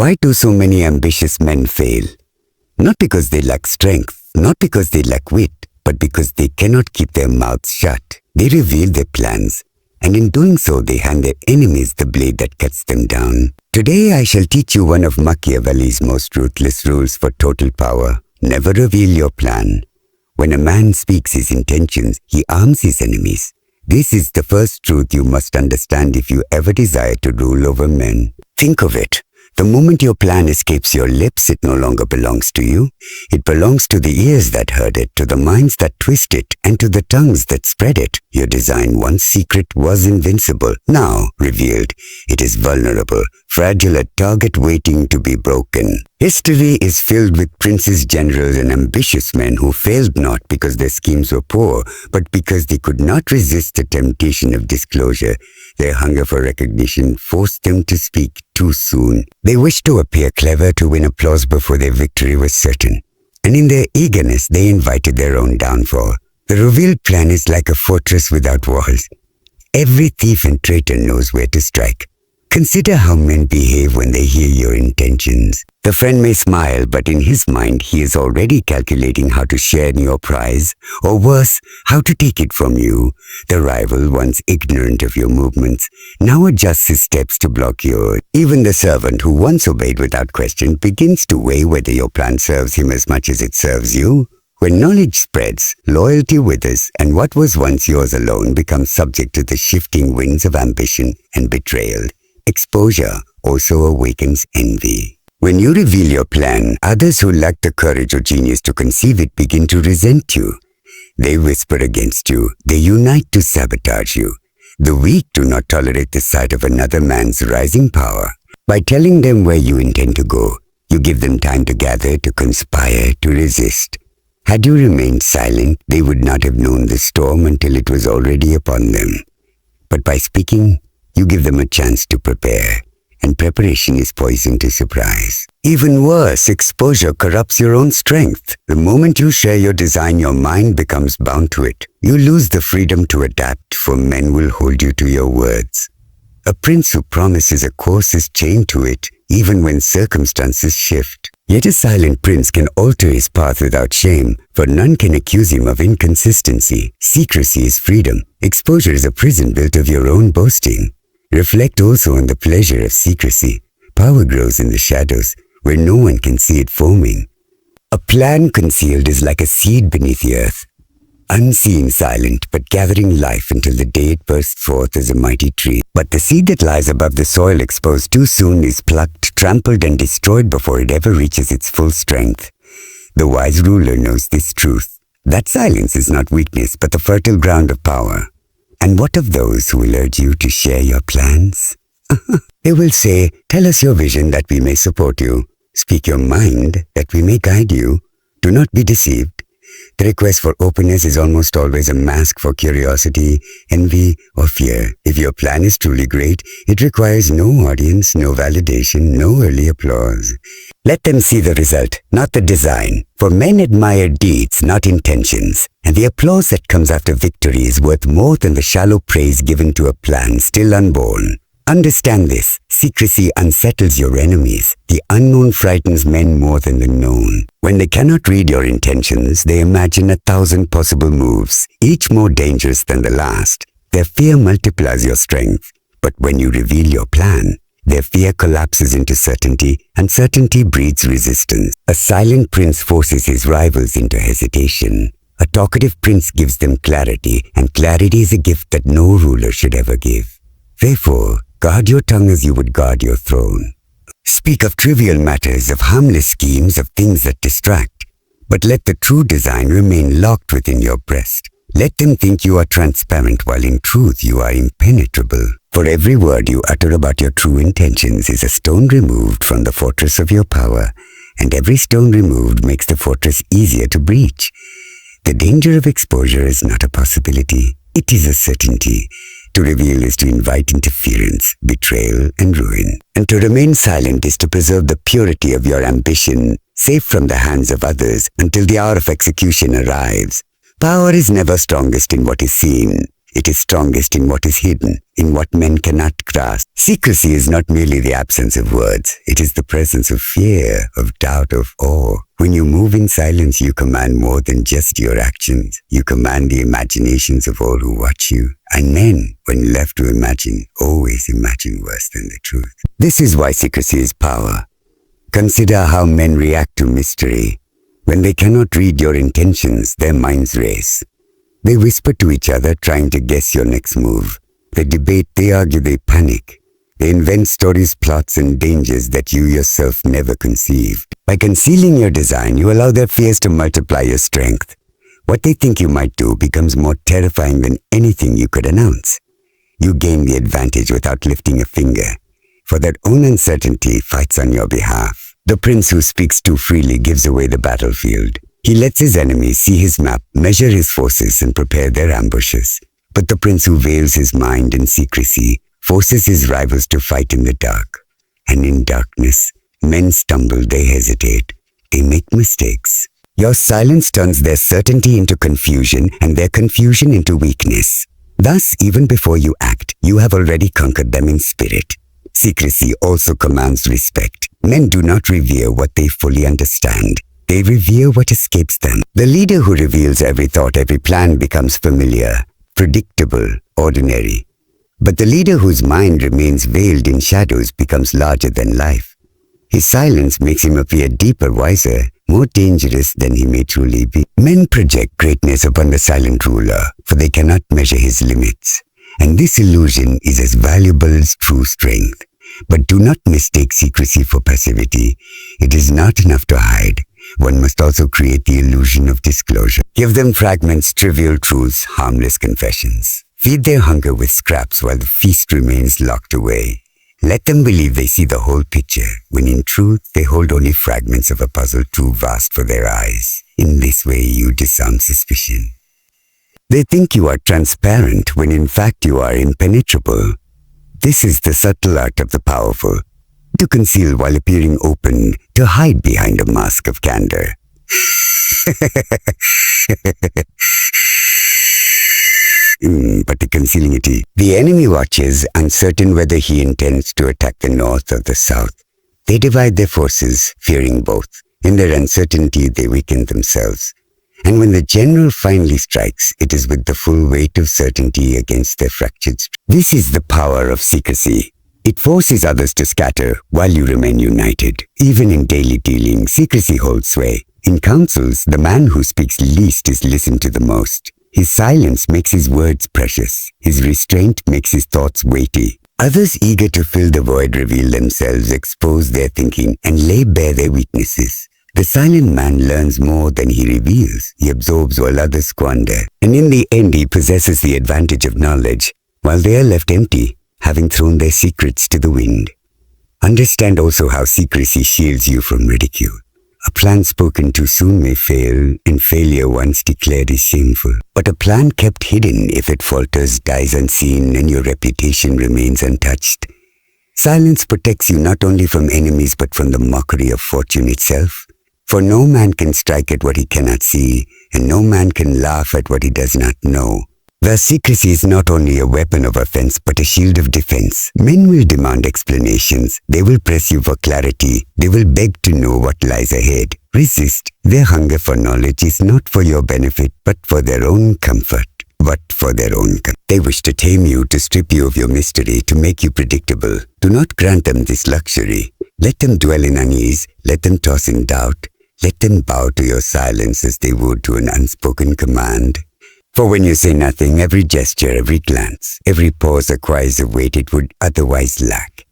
Why do so many ambitious men fail? Not because they lack strength, not because they lack wit, but because they cannot keep their mouths shut. They reveal their plans, and in doing so they hand their enemies the blade that cuts them down. Today I shall teach you one of Machiavelli's most ruthless rules for total power. Never reveal your plan. When a man speaks his intentions, he arms his enemies. This is the first truth you must understand if you ever desire to rule over men. Think of it. The moment your plan escapes your lips, it no longer belongs to you. It belongs to the ears that heard it, to the minds that twist it, and to the tongues that spread it. Your design, once secret, was invincible. Now, revealed, it is vulnerable, fragile, a target waiting to be broken. History is filled with princes, generals, and ambitious men who failed not because their schemes were poor, but because they could not resist the temptation of disclosure. Their hunger for recognition forced them to speak too soon. They wished to appear clever, to win applause before their victory was certain. And in their eagerness, they invited their own downfall. The revealed plan is like a fortress without walls. Every thief and traitor knows where to strike. Consider how men behave when they hear your intentions. The friend may smile, but in his mind he is already calculating how to share in your prize, or worse, how to take it from you. The rival, once ignorant of your movements, now adjusts his steps to block yours. Even the servant who once obeyed without question begins to weigh whether your plan serves him as much as it serves you. When knowledge spreads, loyalty withers, and what was once yours alone becomes subject to the shifting winds of ambition and betrayal. Exposure also awakens envy. When you reveal your plan, others who lack the courage or genius to conceive it begin to resent you. They whisper against you. They unite to sabotage you. The weak do not tolerate the sight of another man's rising power. By telling them where you intend to go, you give them time to gather, to conspire, to resist. Had you remained silent, they would not have known the storm until it was already upon them. But by speaking, you give them a chance to prepare, and preparation is poison to surprise. Even worse, exposure corrupts your own strength. The moment you share your design, your mind becomes bound to it. You lose the freedom to adapt, for men will hold you to your words. A prince who promises a course is chained to it, even when circumstances shift. Yet a silent prince can alter his path without shame, for none can accuse him of inconsistency. Secrecy is freedom. Exposure is a prison built of your own boasting. Reflect also on the pleasure of secrecy. Power grows in the shadows, where no one can see it forming. A plan concealed is like a seed beneath the earth, unseen, silent, but gathering life until the day it bursts forth as a mighty tree. But the seed that lies above the soil, exposed too soon, is plucked, trampled, and destroyed before it ever reaches its full strength. The wise ruler knows this truth, that silence is not weakness, but the fertile ground of power. And what of those who will urge you to share your plans? They will say, tell us your vision that we may support you. Speak your mind that we may guide you. Do not be deceived. The request for openness is almost always a mask for curiosity, envy, or fear. If your plan is truly great, it requires no audience, no validation, no early applause. Let them see the result, not the design. For men admire deeds, not intentions. And the applause that comes after victory is worth more than the shallow praise given to a plan still unborn. Understand this. Secrecy unsettles your enemies. The unknown frightens men more than the known. When they cannot read your intentions, they imagine 1,000 possible moves, each more dangerous than the last. Their fear multiplies your strength. But when you reveal your plan, their fear collapses into certainty, and certainty breeds resistance. A silent prince forces his rivals into hesitation. A talkative prince gives them clarity, and clarity is a gift that no ruler should ever give. Therefore, guard your tongue as you would guard your throne. Speak of trivial matters, of harmless schemes, of things that distract. But let the true design remain locked within your breast. Let them think you are transparent while in truth you are impenetrable. For every word you utter about your true intentions is a stone removed from the fortress of your power, and every stone removed makes the fortress easier to breach. The danger of exposure is not a possibility, it is a certainty. To reveal is to invite interference, betrayal, and ruin. And to remain silent is to preserve the purity of your ambition, safe from the hands of others until the hour of execution arrives. Power is never strongest in what is seen. It is strongest in what is hidden, in what men cannot grasp. Secrecy is not merely the absence of words. It is the presence of fear, of doubt, of awe. When you move in silence, you command more than just your actions. You command the imaginations of all who watch you. And men, when left to imagine, always imagine worse than the truth. This is why secrecy is power. Consider how men react to mystery. When they cannot read your intentions, their minds race. They whisper to each other, trying to guess your next move. They debate, they argue, they panic. They invent stories, plots, and dangers that you yourself never conceived. By concealing your design, you allow their fears to multiply your strength. What they think you might do becomes more terrifying than anything you could announce. You gain the advantage without lifting a finger, for their own uncertainty fights on your behalf. The prince who speaks too freely gives away the battlefield. He lets his enemies see his map, measure his forces, and prepare their ambushes. But the prince who veils his mind in secrecy forces his rivals to fight in the dark. And in darkness, men stumble, they hesitate, they make mistakes. Your silence turns their certainty into confusion and their confusion into weakness. Thus, even before you act, you have already conquered them in spirit. Secrecy also commands respect. Men do not revere what they fully understand. They revere what escapes them. The leader who reveals every thought, every plan becomes familiar, predictable, ordinary. But the leader whose mind remains veiled in shadows becomes larger than life. His silence makes him appear deeper, wiser, more dangerous than he may truly be. Men project greatness upon the silent ruler, for they cannot measure his limits. And this illusion is as valuable as true strength. But do not mistake secrecy for passivity. It is not enough to hide. One must also create the illusion of disclosure. Give them fragments, trivial truths, harmless confessions. Feed their hunger with scraps while the feast remains locked away. Let them believe they see the whole picture, when in truth they hold only fragments of a puzzle too vast for their eyes. In this way you disarm suspicion. They think you are transparent when in fact you are impenetrable. This is the subtle art of the powerful. To conceal while appearing open, to hide behind a mask of candor. But the concealing it is. The enemy watches, uncertain whether he intends to attack the north or the south. They divide their forces, fearing both. In their uncertainty, they weaken themselves. And when the general finally strikes, it is with the full weight of certainty against their fractured strength. This is the power of secrecy. It forces others to scatter while you remain united. Even in daily dealing, secrecy holds sway. In councils, the man who speaks least is listened to the most. His silence makes his words precious. His restraint makes his thoughts weighty. Others eager to fill the void reveal themselves, expose their thinking, and lay bare their weaknesses. The silent man learns more than he reveals. He absorbs while others squander. And in the end, he possesses the advantage of knowledge, while they are left empty, having thrown their secrets to the wind. Understand also how secrecy shields you from ridicule. A plan spoken too soon may fail, and failure once declared is shameful. But a plan kept hidden, if it falters, dies unseen, and your reputation remains untouched. Silence protects you not only from enemies, but from the mockery of fortune itself. For no man can strike at what he cannot see, and no man can laugh at what he does not know. Thus, secrecy is not only a weapon of offense, but a shield of defense. Men will demand explanations. They will press you for clarity. They will beg to know what lies ahead. Resist. Their hunger for knowledge is not for your benefit, but for their own comfort. They wish to tame you, to strip you of your mystery, to make you predictable. Do not grant them this luxury. Let them dwell in unease. Let them toss in doubt. Let them bow to your silence as they would to an unspoken command. For when you say nothing, every gesture, every glance, every pause acquires a weight it would otherwise lack.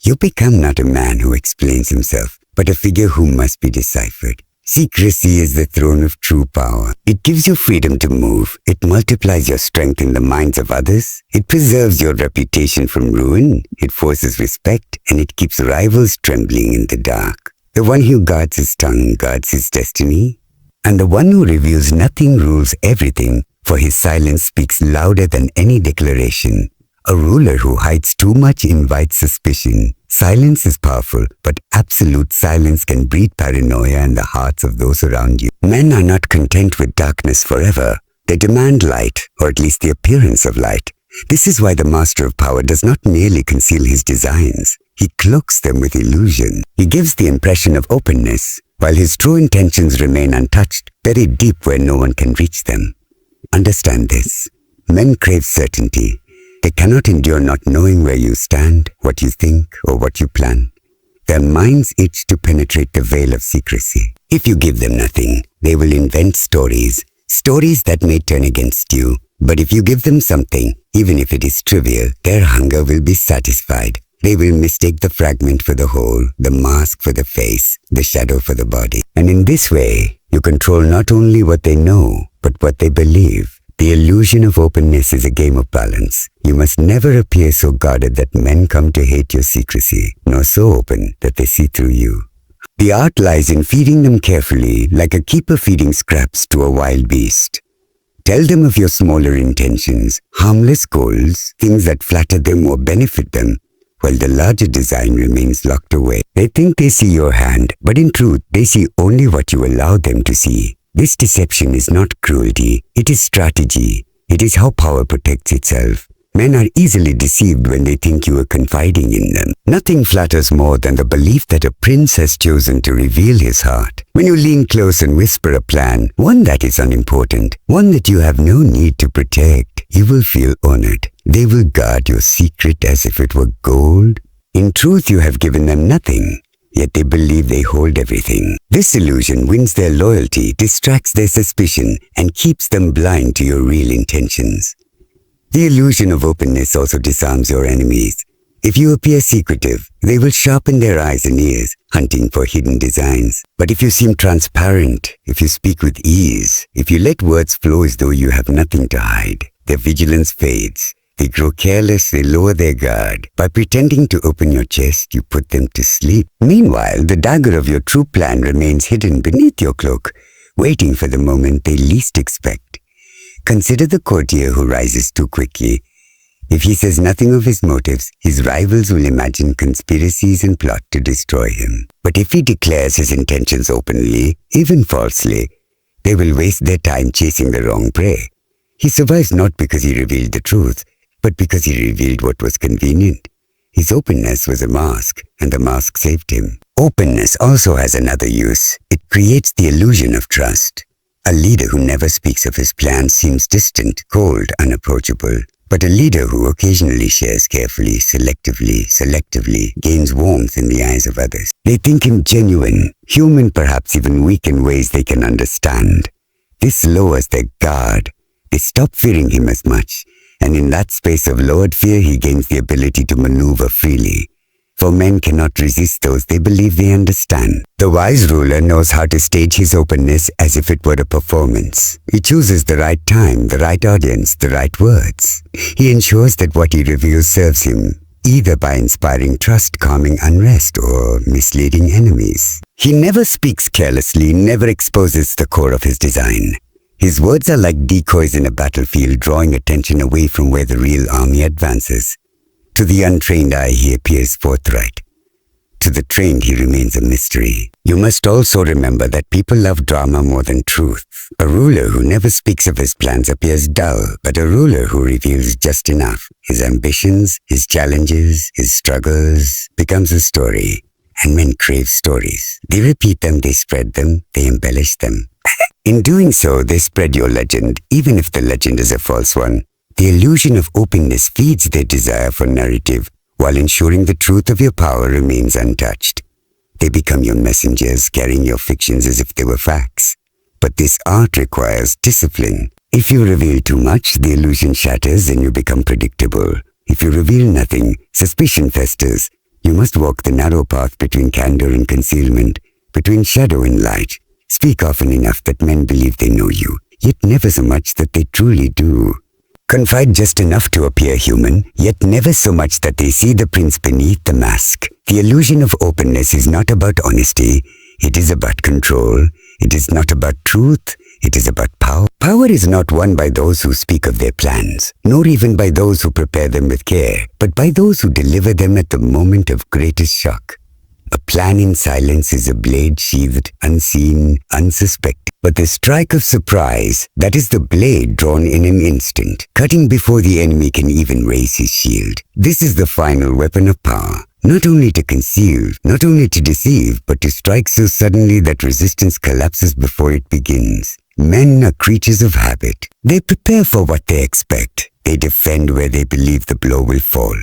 You become not a man who explains himself, but a figure who must be deciphered. Secrecy is the throne of true power. It gives you freedom to move. It multiplies your strength in the minds of others. It preserves your reputation from ruin. It forces respect, and it keeps rivals trembling in the dark. The one who guards his tongue guards his destiny, and the one who reveals nothing rules everything, for his silence speaks louder than any declaration. A ruler who hides too much invites suspicion. Silence is powerful, but absolute silence can breed paranoia in the hearts of those around you. Men are not content with darkness forever. They demand light, or at least the appearance of light. This is why the master of power does not merely conceal his designs. He cloaks them with illusion. He gives the impression of openness, while his true intentions remain untouched, buried deep where no one can reach them. Understand this. Men crave certainty. They cannot endure not knowing where you stand, what you think, or what you plan. Their minds itch to penetrate the veil of secrecy. If you give them nothing, they will invent stories that may turn against you. But if you give them something, even if it is trivial, their hunger will be satisfied. They will mistake the fragment for the whole, the mask for the face, the shadow for the body. And in this way, you control not only what they know, but what they believe. The illusion of openness is a game of balance. You must never appear so guarded that men come to hate your secrecy, nor so open that they see through you. The art lies in feeding them carefully, like a keeper feeding scraps to a wild beast. Tell them of your smaller intentions, harmless goals, things that flatter them or benefit them, while the larger design remains locked away. They think they see your hand, but in truth, they see only what you allow them to see. This deception is not cruelty, it is strategy. It is how power protects itself. Men are easily deceived when they think you are confiding in them. Nothing flatters more than the belief that a prince has chosen to reveal his heart. When you lean close and whisper a plan, one that is unimportant, one that you have no need to protect, you will feel honored. They will guard your secret as if it were gold. In truth, you have given them nothing, yet they believe they hold everything. This illusion wins their loyalty, distracts their suspicion, and keeps them blind to your real intentions. The illusion of openness also disarms your enemies. If you appear secretive, they will sharpen their eyes and ears, hunting for hidden designs. But if you seem transparent, if you speak with ease, if you let words flow as though you have nothing to hide, their vigilance fades. They grow careless, they lower their guard. By pretending to open your chest, you put them to sleep. Meanwhile, the dagger of your true plan remains hidden beneath your cloak, waiting for the moment they least expect. Consider the courtier who rises too quickly. If he says nothing of his motives, his rivals will imagine conspiracies and plot to destroy him. But if he declares his intentions openly, even falsely, they will waste their time chasing the wrong prey. He survives not because he revealed the truth, but because he revealed what was convenient. His openness was a mask, and the mask saved him. Openness also has another use. It creates the illusion of trust. A leader who never speaks of his plans seems distant, cold, unapproachable. But a leader who occasionally shares carefully, selectively, gains warmth in the eyes of others. They think him genuine, human, perhaps even weak in ways they can understand. This lowers their guard. They stop fearing him as much, and in that space of lowered fear he gains the ability to maneuver freely. For men cannot resist those they believe they understand. The wise ruler knows how to stage his openness as if it were a performance. He chooses the right time, the right audience, the right words. He ensures that what he reveals serves him, either by inspiring trust, calming unrest, or misleading enemies. He never speaks carelessly, never exposes the core of his design. His words are like decoys in a battlefield, drawing attention away from where the real army advances. To the untrained eye, he appears forthright. To the trained, he remains a mystery. You must also remember that people love drama more than truth. A ruler who never speaks of his plans appears dull, but a ruler who reveals just enough, his ambitions, his challenges, his struggles, becomes a story. And men crave stories. They repeat them, they spread them, they embellish them. In doing so, they spread your legend, even if the legend is a false one. The illusion of openness feeds their desire for narrative, while ensuring the truth of your power remains untouched. They become your messengers, carrying your fictions as if they were facts. But this art requires discipline. If you reveal too much, the illusion shatters and you become predictable. If you reveal nothing, suspicion festers. You must walk the narrow path between candor and concealment, between shadow and light. Speak often enough that men believe they know you, yet never so much that they truly do. Confide just enough to appear human, yet never so much that they see the prince beneath the mask. The illusion of openness is not about honesty. It is about control. It is not about truth. It is about power. Power is not won by those who speak of their plans, nor even by those who prepare them with care, but by those who deliver them at the moment of greatest shock. A plan in silence is a blade sheathed, unseen, unsuspected. But the strike of surprise, that is the blade drawn in an instant, cutting before the enemy can even raise his shield. This is the final weapon of power. Not only to conceal, not only to deceive, but to strike so suddenly that resistance collapses before it begins. Men are creatures of habit. They prepare for what they expect. They defend where they believe the blow will fall.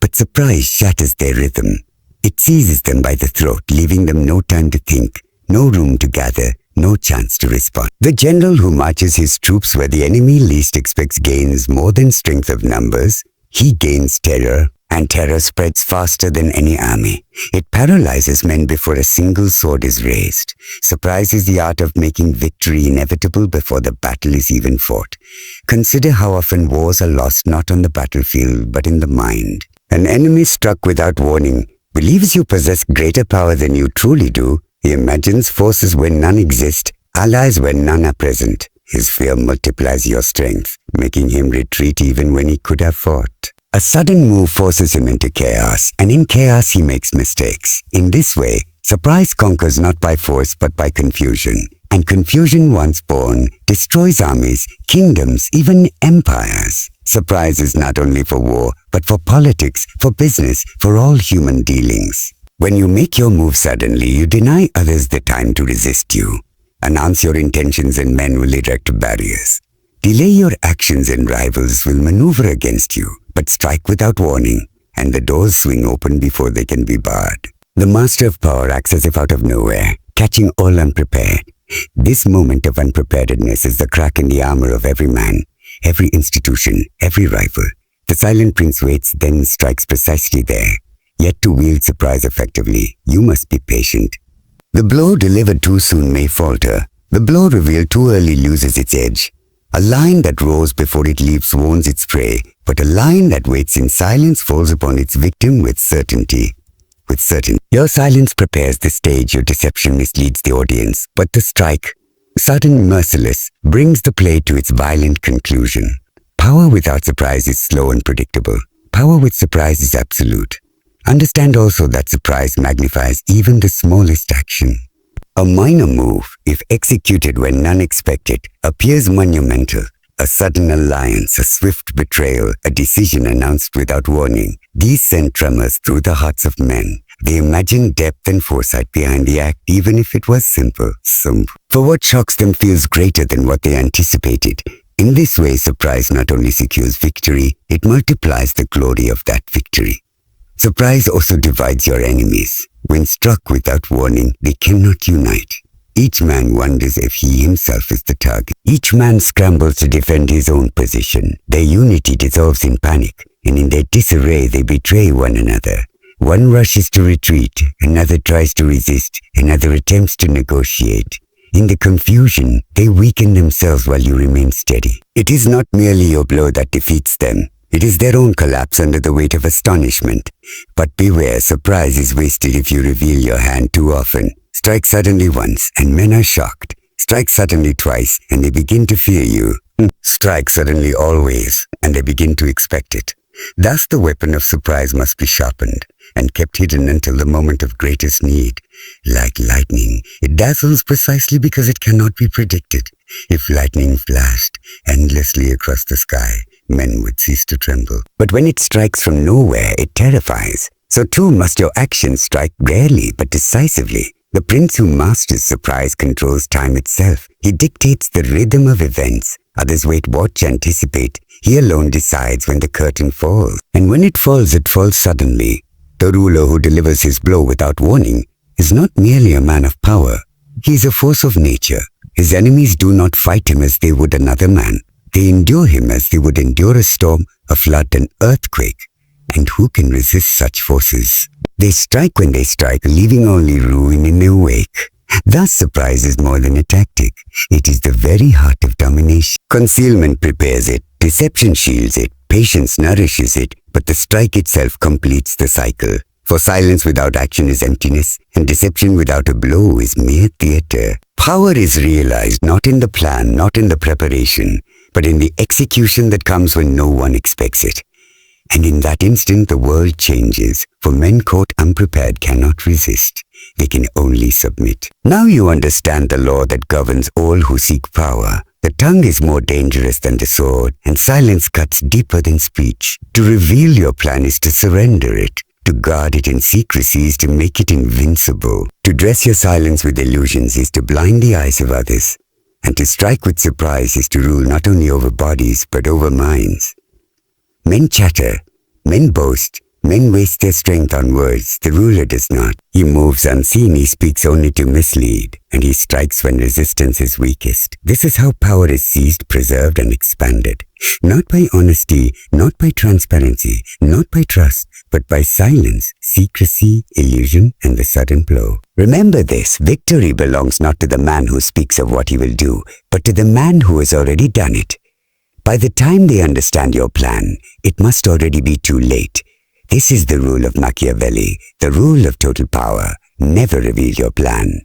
But surprise shatters their rhythm. It seizes them by the throat, leaving them no time to think, no room to gather, no chance to respond. The general who marches his troops where the enemy least expects gains more than strength of numbers. He gains terror, and terror spreads faster than any army. It paralyzes men before a single sword is raised. Surprise is the art of making victory inevitable before the battle is even fought. Consider how often wars are lost not on the battlefield but in the mind. An enemy struck without warning believes you possess greater power than you truly do. He imagines forces when none exist, allies when none are present. His fear multiplies your strength, making him retreat even when he could have fought. A sudden move forces him into chaos, and in chaos he makes mistakes. In this way, surprise conquers not by force but by confusion. And confusion once born destroys armies, kingdoms, even empires. Surprise is not only for war, but for politics, for business, for all human dealings. When you make your move suddenly, you deny others the time to resist you. Announce your intentions and men will erect barriers. Delay your actions and rivals will maneuver against you, but strike without warning, and the doors swing open before they can be barred. The master of power acts as if out of nowhere, catching all unprepared. This moment of unpreparedness is the crack in the armor of every man, every institution, every rival. The silent prince waits, then strikes precisely there. Yet to wield surprise effectively, you must be patient. The blow delivered too soon may falter. The blow revealed too early loses its edge. A lion that roars before it leaps warns its prey, but a lion that waits in silence falls upon its victim with certainty. Your silence prepares the stage, your deception misleads the audience, but the strike, sudden, merciless, brings the play to its violent conclusion. Power without surprise is slow and predictable. Power with surprise is absolute. Understand also that surprise magnifies even the smallest action. A minor move, if executed when none expect it, appears monumental. A sudden alliance, a swift betrayal, a decision announced without warning. These send tremors through the hearts of men. They imagine depth and foresight behind the act, even if it was simple. For what shocks them feels greater than what they anticipated. In this way, surprise not only secures victory, it multiplies the glory of that victory. Surprise also divides your enemies. When struck without warning, they cannot unite. Each man wonders if he himself is the target. Each man scrambles to defend his own position. Their unity dissolves in panic, and in their disarray they betray one another. One rushes to retreat, another tries to resist, another attempts to negotiate. In the confusion, they weaken themselves while you remain steady. It is not merely your blow that defeats them. It is their own collapse under the weight of astonishment. But beware, surprise is wasted if you reveal your hand too often. Strike suddenly once, and men are shocked. Strike suddenly twice, and they begin to fear you. Strike suddenly always, and they begin to expect it. Thus the weapon of surprise must be sharpened, and kept hidden until the moment of greatest need. Like lightning, it dazzles precisely because it cannot be predicted. If lightning flashed endlessly across the sky, men would cease to tremble. But when it strikes from nowhere, it terrifies. So too must your actions strike rarely but decisively. The prince who masters surprise controls time itself. He dictates the rhythm of events. Others wait, watch, anticipate. He alone decides when the curtain falls. And when it falls suddenly. The ruler who delivers his blow without warning is not merely a man of power. He is a force of nature. His enemies do not fight him as they would another man. They endure him as they would endure a storm, a flood, an earthquake. And who can resist such forces? They strike when they strike, leaving only ruin in their wake. Thus surprise is more than a tactic. It is the very heart of domination. Concealment prepares it, deception shields it, patience nourishes it, but the strike itself completes the cycle. For silence without action is emptiness, and deception without a blow is mere theater. Power is realized not in the plan, not in the preparation, but in the execution that comes when no one expects it. And in that instant, the world changes, for men caught unprepared cannot resist. They can only submit. Now you understand the law that governs all who seek power. The tongue is more dangerous than the sword, and silence cuts deeper than speech. To reveal your plan is to surrender it. To guard it in secrecy is to make it invincible. To dress your silence with illusions is to blind the eyes of others. And to strike with surprise is to rule not only over bodies, but over minds. Men chatter, men boast, men waste their strength on words. The ruler does not. He moves unseen, he speaks only to mislead, and he strikes when resistance is weakest. This is how power is seized, preserved, and expanded. Not by honesty, not by transparency, not by trust, but by silence, secrecy, illusion, and the sudden blow. Remember this, victory belongs not to the man who speaks of what he will do, but to the man who has already done it. By the time they understand your plan, it must already be too late. This is the rule of Machiavelli, the rule of total power. Never reveal your plan.